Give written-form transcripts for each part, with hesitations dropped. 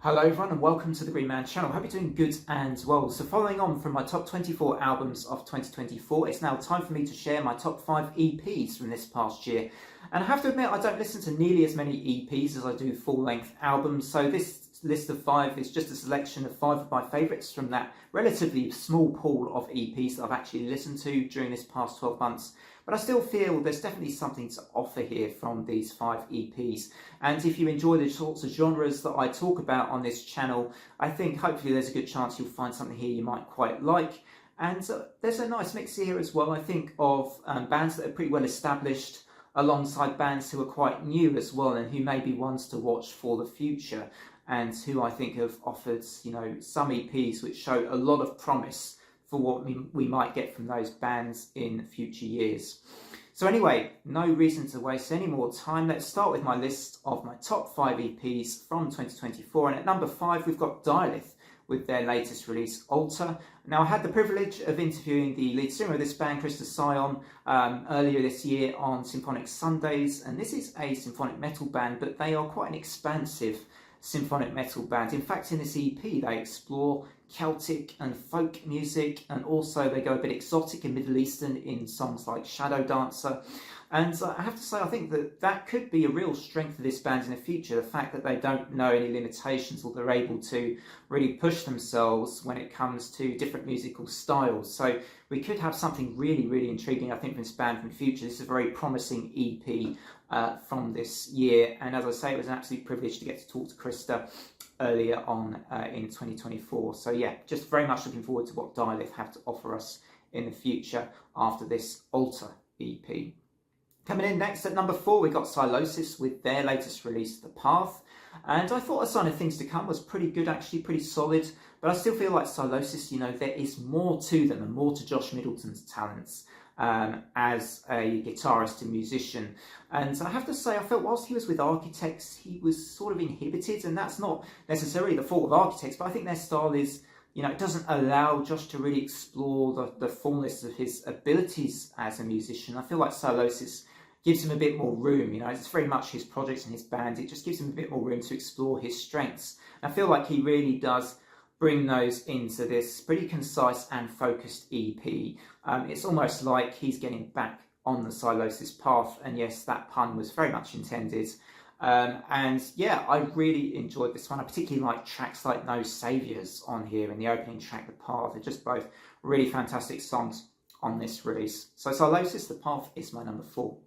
Hello everyone and welcome to the Green Man channel. Hope you're doing good and well. So following on from my top 24 albums of 2024, it's now time for me to share my top 5 EPs from this past year. And I have to admit I don't listen to nearly as many EPs as I do full-length albums, so this list of 5 is just a selection of 5 of my favourites from that relatively small pool of EPs that I've actually listened to during this past 12 months. But I still feel there's definitely something to offer here from these 5 EPs. And if you enjoy the sorts of genres that I talk about on this channel, I think hopefully there's a good chance you'll find something here you might quite like. And there's a nice mix here as well, I think, of bands that are pretty well established alongside bands who are quite new as well and who may be ones to watch for the future and who I think have offered, some EPs which show a lot of promise for what we might get from those bands in future years. So anyway, no reason to waste any more time. Let's start with my list of my top 5 EPs from 2024. And at number 5, we've got Dilith with their latest release, Altar. Now, I had the privilege of interviewing the lead singer of this band, Krista Sion, earlier this year on Symphonic Sundays. And this is a symphonic metal band, but they are quite an expansive symphonic metal band. In fact, in this EP, they explore Celtic and folk music, and also they go a bit exotic and Middle Eastern in songs like Shadow Dancer. And I have to say, I think that could be a real strength of this band in the future, the fact that they don't know any limitations, or they're able to really push themselves when it comes to different musical styles. So we could have something really, really intriguing, I think, from this band in the future. This is a very promising EP from this year. And as I say, it was an absolute privilege to get to talk to Krista earlier on in 2024. So yeah, just very much looking forward to what Dilith have to offer us in the future after this Altar EP. Coming in next at number 4, we got Sylosis with their latest release, The Path. And I thought A Sign of Things to Come was pretty good, actually, pretty solid. But I still feel like Sylosis, there is more to them and more to Josh Middleton's talents as a guitarist and musician. And I have to say, I felt whilst he was with Architects, he was sort of inhibited. And that's not necessarily the fault of Architects, but I think their style is, it doesn't allow Josh to really explore the fullness of his abilities as a musician. I feel like Sylosis gives him a bit more room, it's very much his project and his band. It just gives him a bit more room to explore his strengths. I feel like he really does bring those into this pretty concise and focused EP. It's almost like he's getting back on the Sylosis path, and yes, that pun was very much intended. And yeah, I really enjoyed this one. I particularly like tracks like No Saviours on here and the opening track, The Path. They're just both really fantastic songs on this release. So Sylosis, The Path is my number 4.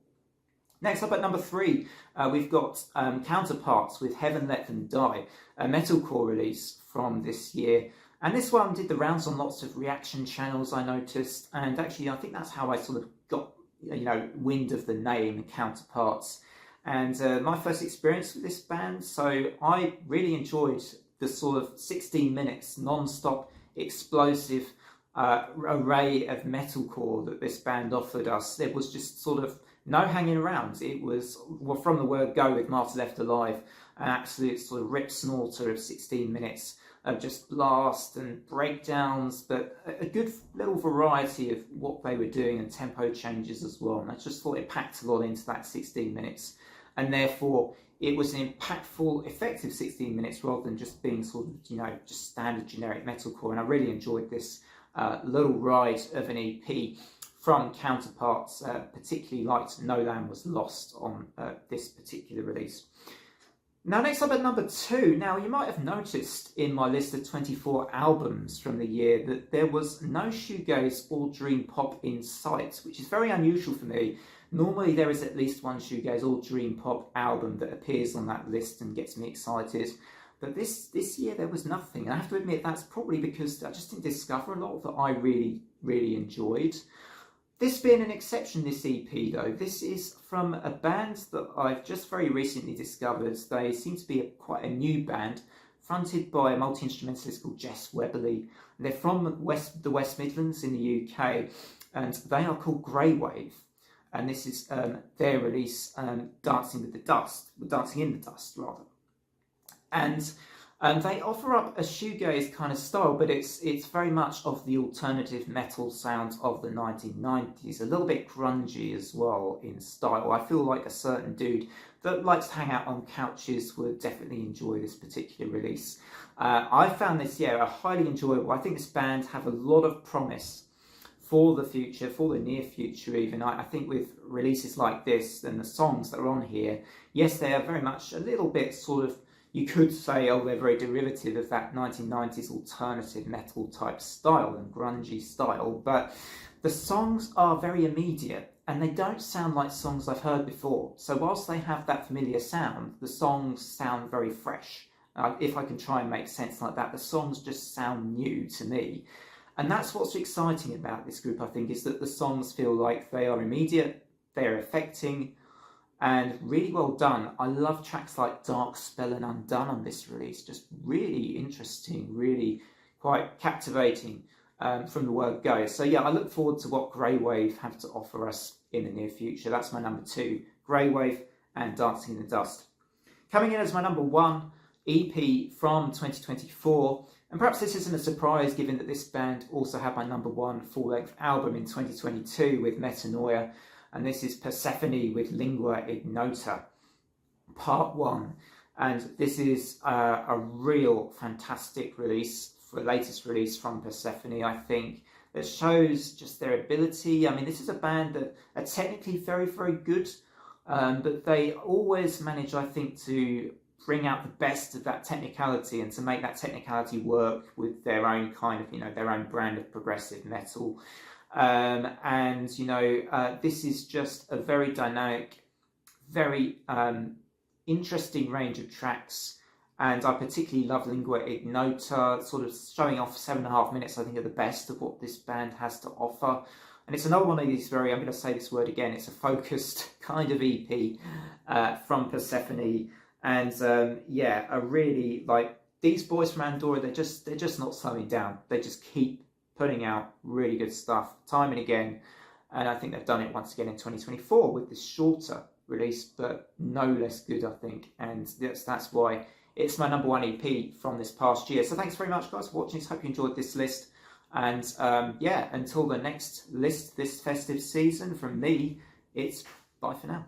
Next up at number 3, we've got Counterparts with Heaven Let Them Die, a metalcore release from this year. And this one did the rounds on lots of reaction channels, I noticed. And actually, I think that's how I sort of got, wind of the name Counterparts. And my first experience with this band, so I really enjoyed the sort of 16 minutes non-stop explosive array of metalcore that this band offered us. There was just sort of no hanging around. It was, well, from the word go with Martyr Left Alive, an absolute sort of rip snorter of 16 minutes of just blast and breakdowns, but a good little variety of what they were doing and tempo changes as well. And I just thought it packed a lot into that 16 minutes. And therefore, it was an impactful, effective 16 minutes rather than just being sort of, just standard generic metalcore. And I really enjoyed this little ride of an EP from Counterparts, particularly liked No Lamb Was Lost on this particular release. Now, next up at number 2. Now, you might have noticed in my list of 24 albums from the year that there was no shoegaze or dream pop in sight, which is very unusual for me. Normally, there is at least one shoegaze or dream pop album that appears on that list and gets me excited. But this year, there was nothing. And I have to admit, that's probably because I just didn't discover a lot that I really, really enjoyed. This being an exception, this EP though, this is from a band that I've just very recently discovered. They seem to be quite a new band, fronted by a multi-instrumentalist called Jess Webberley. They're from the West Midlands in the UK, and they are called Grey Wave. And this is their release, Dancing in the Dust, rather. And They offer up a shoegaze kind of style, but it's very much of the alternative metal sound of the 1990s, a little bit grungy as well in style. I feel like a certain dude that likes to hang out on couches would definitely enjoy this particular release. I found this, highly enjoyable. I think this band have a lot of promise for the future, for the near future even. I think with releases like this and the songs that are on here, yes, they are very much a little bit sort of, you could say, oh, they're very derivative of that 1990s alternative metal type style and grungy style, but the songs are very immediate and they don't sound like songs I've heard before. So whilst they have that familiar sound, the songs sound very fresh. If I can try and make sense like that, the songs just sound new to me. And that's what's exciting about this group, I think, is that the songs feel like they are immediate, they're affecting, and really well done. I love tracks like Dark Spell and Undone on this release. Just really interesting, really quite captivating from the word go. So yeah, I look forward to what Grey Wave have to offer us in the near future. That's my number 2, Grey Wave and Dancing in the Dust. Coming in as my number 1 EP from 2024, and perhaps this isn't a surprise given that this band also had my number 1 full-length album in 2022 with Metanoia, and this is Persephone with Lingua Ignota, Part 1. And this is a real fantastic release, the latest release from Persephone, I think, that shows just their ability. I mean, this is a band that are technically very, very good, but they always manage, I think, to bring out the best of that technicality and to make that technicality work with their own kind of, their own brand of progressive metal. This is just a very dynamic, very interesting range of tracks, and I particularly love Lingua Ignota, sort of showing off 7.5 minutes, I think, of the best of what this band has to offer. And it's another one of these I'm going to say this word again, it's a focused kind of EP from Persephone, and I really like these boys from Andorra. They're just not slowing down. They just keep putting out really good stuff time and again, and I think they've done it once again in 2024 with this shorter release, but no less good, I think, and that's why it's my number 1 EP from this past year. So thanks very much, guys, for watching. Hope you enjoyed this list, and until the next list this festive season from me, it's bye for now.